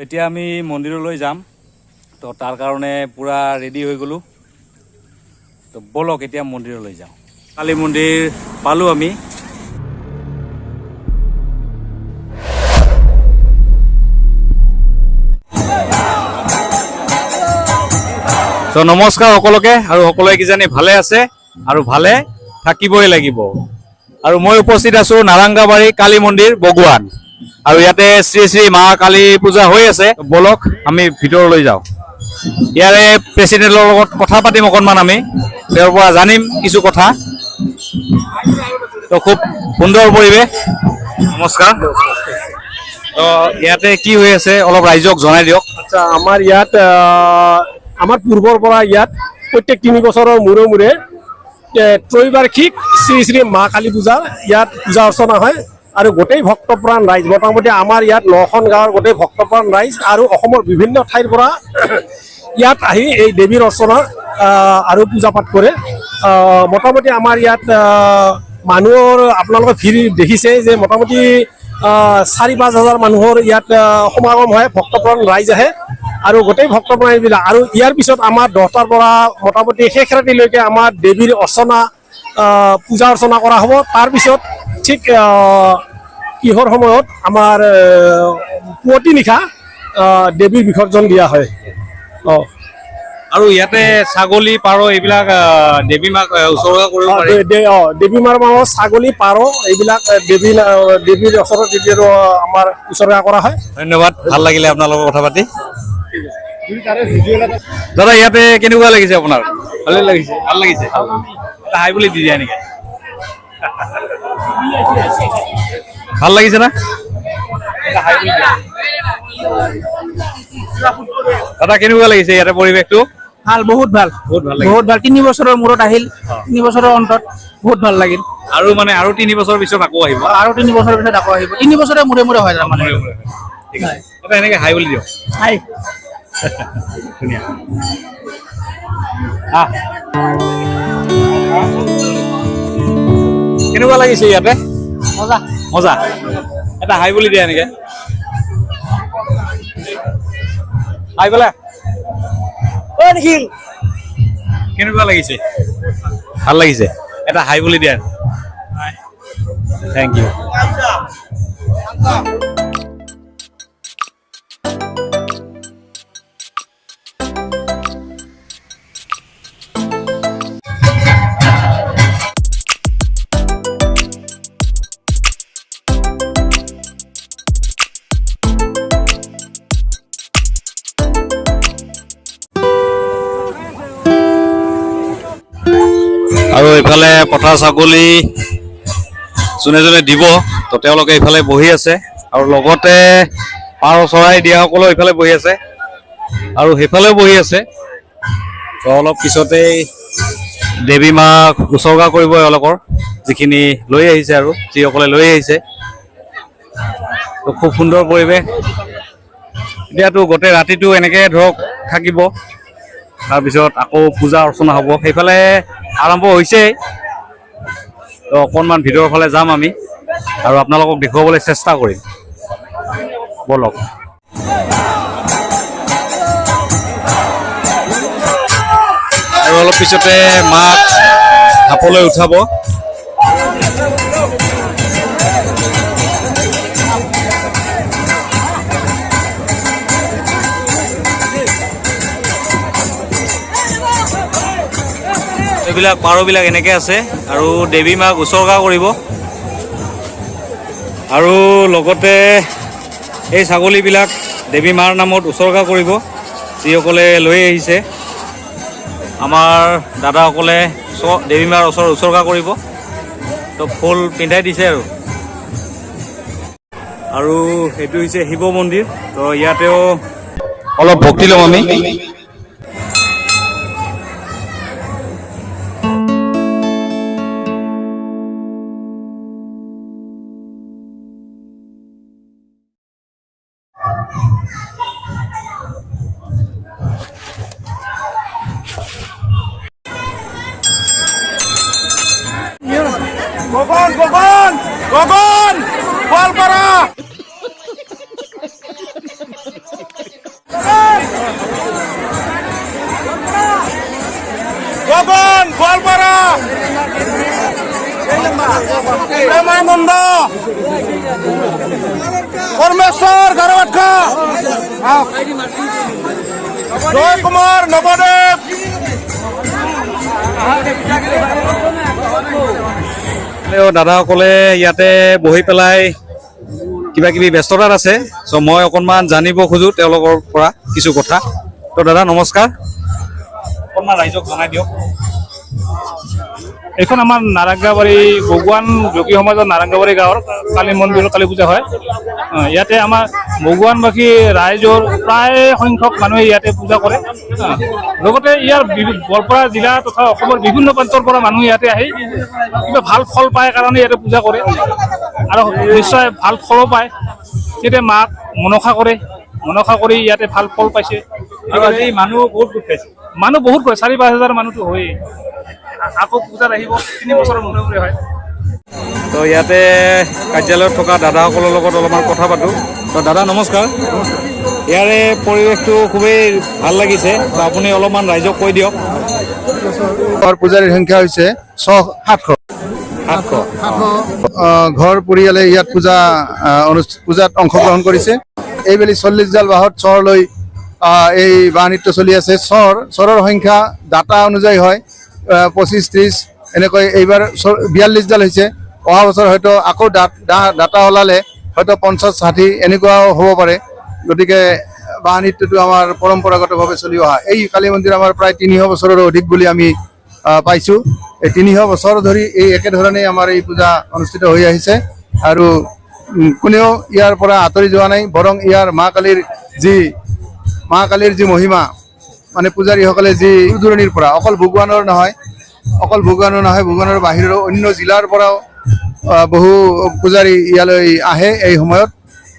এতিয়া আমি মন্দিৰলৈ যাম, তো তাৰ কাৰণে পুৰা ৰেডি হৈ গ'লোঁ। তো বলক এতিয়া মন্দিৰলৈ যাওঁ। কালী মন্দিৰ পালোঁ আমি। তো নমস্কাৰ সকলোকে, আৰু সকলোৱে কিজানি ভালে আছে আৰু ভালে থাকিবই লাগিব। আৰু মই উপস্থিত আছোঁ নাৰাংগাবাৰী কালী মন্দিৰ বগুৱান, আৰু ইয়াতে শ্ৰী শ্ৰী মা কালী পূজা হৈ আছে। বলক আমি ভিতৰলৈ যাওঁ। ইয়াৰে প্ৰেচিডেণ্টৰ লগত কথা পাতিম অকণমান, আমি তেওঁৰ পৰা জানিম কিছু কথা। তো খুব সুন্দৰ পৰিৱেশ। নমস্কাৰ। তো ইয়াতে কি হৈ আছে অলপ ৰাইজক জনাই দিয়ক। আচ্ছা, আমাৰ ইয়াত আমাৰ পূৰ্বৰ পৰা ইয়াত প্ৰত্যেক 3 বছৰৰ মূৰে মূৰে ত্ৰৈবাৰ্ষিক শ্ৰী শ্ৰী মা কালী পূজা ইয়াত পূজা অৰ্চনা হয়, আৰু গোটেই ভক্তপ্ৰাণ ৰাইজ, মোটামুটি আমাৰ ইয়াত 9খন গাঁৱৰ গোটেই ভক্তপ্ৰাণ ৰাইজ আৰু অসমৰ বিভিন্ন ঠাইৰ পৰা ইয়াত আহি এই দেৱীৰ অৰ্চনা আৰু পূজা পাঠ কৰে। মোটামুটি আমাৰ ইয়াত মানুহৰ আপোনালোকে ভিৰ দেখিছে যে মোটামুটি 4-5 হাজাৰ মানুহৰ ইয়াত সমাগম হয়, ভক্তপ্ৰাণ ৰাইজ আহে আৰু গোটেই ভক্তপ্ৰাণ এইবিলাক। আৰু ইয়াৰ পিছত আমাৰ 10টাৰ পৰা মোটামুটি শেষ ৰাতিলৈকে আমাৰ দেৱীৰ অৰ্চনা পূজা অৰ্চনা কৰা হ'ব। তাৰপিছত ঠিক কিহৰ সময়ত আমাৰ পুৱতি নিশা দেৱীৰ বিসৰ্জন দিয়া হয়। আৰু ইয়াতে ছাগলী পাৰ এইবিলাক দেৱী মাক উৎসৰ্গা কৰিব পাৰি। দেৱী মাৰ মাহত ছাগলী পাৰ এইবিলাক দেৱীৰ ওচৰত আমাৰ উৎসৰ্গা কৰা হয়। ধন্যবাদ, ভাল লাগিলে আপোনাৰ লগত কথা পাতি। দাদা ইয়াতে কেনেকুৱা লাগিছে আপোনাৰ? ভালে লাগিছে। ভাল লাগিছে, এটা হাই বুলি দি দিয়া নেকি? ভাল লাগিছে না? দাদা কেনেকুৱা লাগিছে ইয়াতে পৰিৱেশটো? ভাল, বহুত ভাল, বহুত ভাল লাগিল। বহুত ভাল। 3 বছৰৰ মূৰত আহিল, 3 বছৰৰ অন্তত বহুত ভাল লাগিল। আৰু মানে আৰু 3 বছৰ পিছত আকৌ আহিব। আৰু 3 বছৰৰ পিছত আকৌ আহিব। 3 বছৰৰ মূৰে মূৰে হয় তাৰমানে। ঠিক আছে, এটা এনেকে হাই বুলি দিয়ক। হাই। ধুনীয়া। কেনেকুৱা লাগিছে ইয়াতে? মজা। মজা, এটা হাই বুলি দিয়া এনেকে। হাই বোলে। কেনেকুৱা লাগিছে? ভাল লাগিছে, এটা হাই বুলি দিয়া। Thank you. আৰু এইফালে পঠা ছাগলী যোনে যোনে দিব, তো তেওঁলোকে এইফালে বহি আছে, আৰু লগতে পাৰ চৰাই দিয়াসকলো এইফালে বহি আছে, আৰু সেইফালেও বহি আছে। তো অলপ পিছতেই দেৱী মাক উৎসৰ্গা কৰিব এওঁলোকৰ, যিখিনি লৈ আহিছে আৰু যিসকলে লৈ আহিছে। তো খুব সুন্দৰ পৰিৱেশ। এতিয়াতো গোটেই ৰাতিটো এনেকৈ ধৰক থাকিব, তাৰপিছত আকৌ পূজা অৰ্চনা হ'ব। সেইফালে আৰম্ভ হৈছেই, তো অকণমান ভিতৰৰ ফালে যাম আমি, আৰু আপোনালোকক দেখুৱাবলৈ চেষ্টা কৰিম। বলক। আৰু অলপ পিছতে মাক ঢাপলৈ উঠাব। এইবিলাক পাৰবিলাক এনেকৈ আছে, আৰু দেৱী মাক উৎসৰ্গা কৰিব, আৰু লগতে এই ছাগলীবিলাক দেৱী মাৰ নামত উৎসৰ্গা কৰিব, যিসকলে লৈ আহিছে। আমাৰ দাদাসকলে দেৱী মাৰ ওচৰত উৎসৰ্গা কৰিব, তো ফুল পিন্ধাই দিছে। আৰু এইটো হৈছে শিৱ মন্দিৰ, তো ইয়াতেও অলপ ভক্তি ল'ম আমি। গগন গগন গগন গোৱালপাৰা নগন গোৱালপাৰা প্ৰেমানন্দ পৰমেশ্বৰ গাৰৱাটকা জয় কুমাৰ নৱদেৱ দাদাসকলে ইয়াতে বহি পেলাই কিবা কিবি ব্যস্ততাত আছে। চ' মই অকণমান জানিব খোজো তেওঁলোকৰ পৰা কিছু কথা। তো দাদা নমস্কাৰ, অকণমান ৰাইজক জনাই দিয়ক। এইখন আমাৰ নাৰাংগাবাৰী বগুৱান যোগী সমাজৰ নাৰাংগাবাৰী গাঁৱৰ কালী মন্দিৰৰ কালী পূজা হয়। ইয়াতে আমাৰ বগুৱানবাসী ৰাইজৰ প্ৰায় সংখ্যক মানুহে ইয়াতে পূজা কৰে। লগতে ইয়াৰ গোৱালপাৰা জিলা তথা অসমৰ বিভিন্ন প্ৰান্তৰ পৰা মানুহ ইয়াতে আহি কিবা ভাল ফল পায় কাৰণে ইয়াতে পূজা কৰে আৰু নিশ্চয় ভাল ফলো পায়। তেতিয়া মাক মনসা কৰে, মনসা কৰি ইয়াতে ভাল ফল পাইছে। মানুহ বহুত গোট খাইছে, মানুহ বহুত কৰে, 4-5 হাজাৰ মানুহতো হয়েই। আকৌ পূজাত আহিব, 3 বছৰৰ মূৰে মূৰে হয়। তো ইয়াতে কাৰ্যালয়ত থকা দাদাসকলৰ লগত অলপমান কথা পাতোঁ। তো দাদা নমস্কাৰ, ইয়াৰে পৰিৱেশটো খুবেই ভাল লাগিছে। তো আপুনি অলপমান ৰাইজক কৈ দিয়ক। পূজাৰীৰ সংখ্যা হৈছে 700। ঘৰ পৰিয়ালে ইয়াত পূজাত অংশগ্ৰহণ কৰিছে। এইবেলি 40 জাল বাহত চৰলৈ এই বাঁহ নৃত্য চলি আছে। চৰৰ সংখ্যা ডাটা অনুযায়ী হয় 25-30 এনেকৈ। এইবাৰ 42 জাল হৈছে। অহা বছৰ হয়তো আকৌ ডাটা ওলালে হয়তো 50-60 এনেকুৱাও হ'ব পাৰে। গতিকে বাঁহ নৃত্যটো আমাৰ পৰম্পৰাগতভাৱে চলি অহা এই কালী মন্দিৰ আমাৰ প্ৰায় 300 বছৰৰো অধিক বুলি আমি পাইছোঁ। এই 300 বছৰ ধৰি এই একেধৰণেই আমাৰ এই পূজা অনুষ্ঠিত হৈ আহিছে আৰু কোনেও ইয়াৰ পৰা আঁতৰি যোৱা নাই। বৰং ইয়াৰ মা কালীৰ যি মহিমা, মানে পূজাৰীসকলে যি দূৰণিৰ পৰা অকল ভগৱানৰ নহয়, ভগৱানৰ বাহিৰৰ অন্য জিলাৰ পৰাও বহু পূজাৰী ইয়ালৈ আহে এই সময়ত।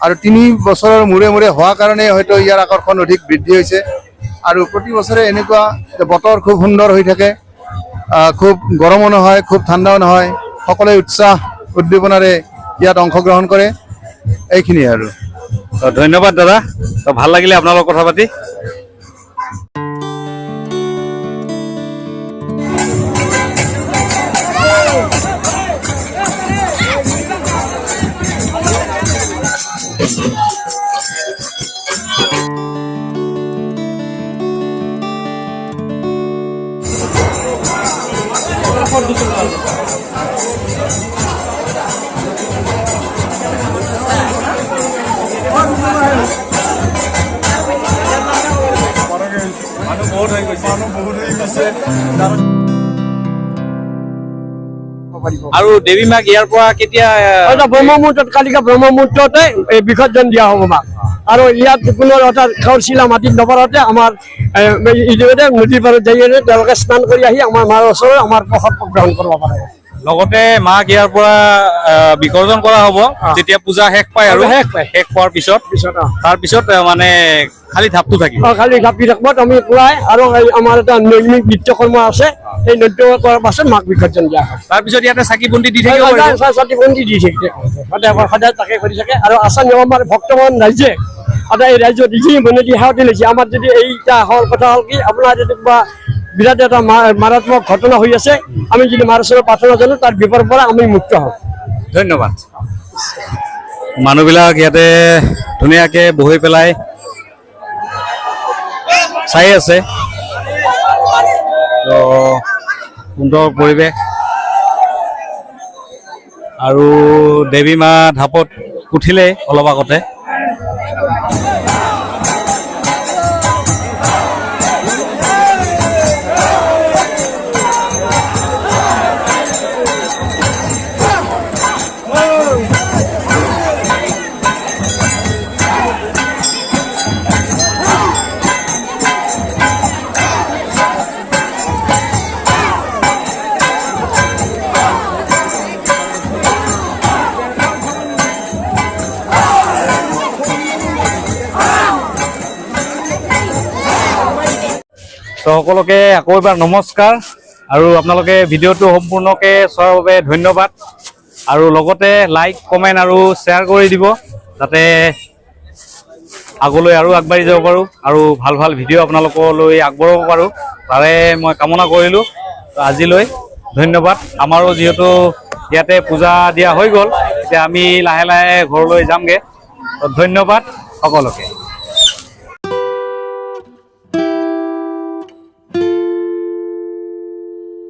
আৰু 3 বছৰৰ মূৰে মূৰে হোৱা কাৰণে হয়তো ইয়াৰ আকৰ্ষণ অধিক বৃদ্ধি হৈছে। আৰু প্ৰতি বছৰে এনেকুৱা বতৰ খুব সুন্দৰ হৈ থাকে, খুব গৰমো নহয়, খুব ঠাণ্ডাও নহয়। সকলোৱে উৎসাহ উদ্দীপনাৰে ইয়াত অংশগ্ৰহণ কৰে। এইখিনিয়ে আৰু। ধন্যবাদ দাদা, তো ভাল লাগিলে আপোনাৰ লগত কথা পাতি। আৰু দেৱী মাক ইয়াৰ পৰা কেতিয়া? ব্ৰহ্মমুহূৰ্তত, কালিকা ব্ৰহ্মমুহূৰ্ততে এই বিসৰ্জন দিয়া হ'ব মাক। আৰু ইয়াত কোনো অৰ্থাৎ খাউচিলা মাটিত নপৰাতে আমাৰ ইজোৰে নদীৰ পাৰত যাই তেওঁলোকে স্নান কৰি আহি আমাৰ মাৰ ওচৰত আমাৰ প্ৰসাদ গ্ৰহণ কৰিব পাৰে। লগতে মাক ইয়াৰ পৰা বিসৰ্জন কৰা হ'ব যেতিয়া পূজা শেষ পায়। আৰু শেষ হোৱাৰ পিছত তাৰপিছত মানে খালি ধাপটো থাকিব। খালি ধাপি থাকিব আমি পুৰাই। আৰু আমাৰ এটা নৈমিক নৃত্য কৰ্ম আছে, সেই নৃত্য কৰাৰ পাছত মাক বিসৰ্জন দিয়া হয়। তাৰপিছত ইয়াতে চাকি বন্তি দি থাকিব, চাকি বন্তি দি থাকে সদায় তাকে কৰি থাকে। আৰু আচান আমাৰ ভক্তমান ৰাইজে সদায় এই ৰাইজত যি মনে দি সেৱা লৈছে। আমাৰ যদি এইটা কথা হ'ল কি, আপোনাৰ যদি কিবা বিৰাট এটা মাৰাত্মক ঘটনা হৈ আছে, আমি যদি মাৰ ওচৰত প্ৰাৰ্থনা জানো তাৰ বিপদৰ পৰা আমি মুক্ত হওঁ। ধন্যবাদ। মানুহবিলাক ইয়াতে ধুনীয়াকৈ বহি পেলাই চাই আছে। তো সুন্দৰ পৰিৱেশ। আৰু দেৱী মা ঢাপত উঠিলে অলপ আগতে। তো সকলোকে আকৌ এবাৰ নমস্কাৰ। আৰু আপোনালোকে ভিডিঅ'টো সম্পূৰ্ণকৈ চোৱাৰ বাবে ধন্যবাদ। আৰু লগতে লাইক, কমেণ্ট আৰু শ্বেয়াৰ কৰি দিব, যাতে আগলৈ আৰু আগবাঢ়ি যাব পাৰোঁ আৰু ভাল ভাল ভিডিঅ' আপোনালোকলৈ আগবঢ়াব পাৰোঁ, তাৰে মই কামনা কৰিলোঁ। আজিলৈ ধন্যবাদ। আমাৰো যিহেতু ইয়াতে পূজা দিয়া হৈ গ'ল, এতিয়া আমি লাহে লাহে ঘৰলৈ যামগৈ। ধন্যবাদ সকলোকে।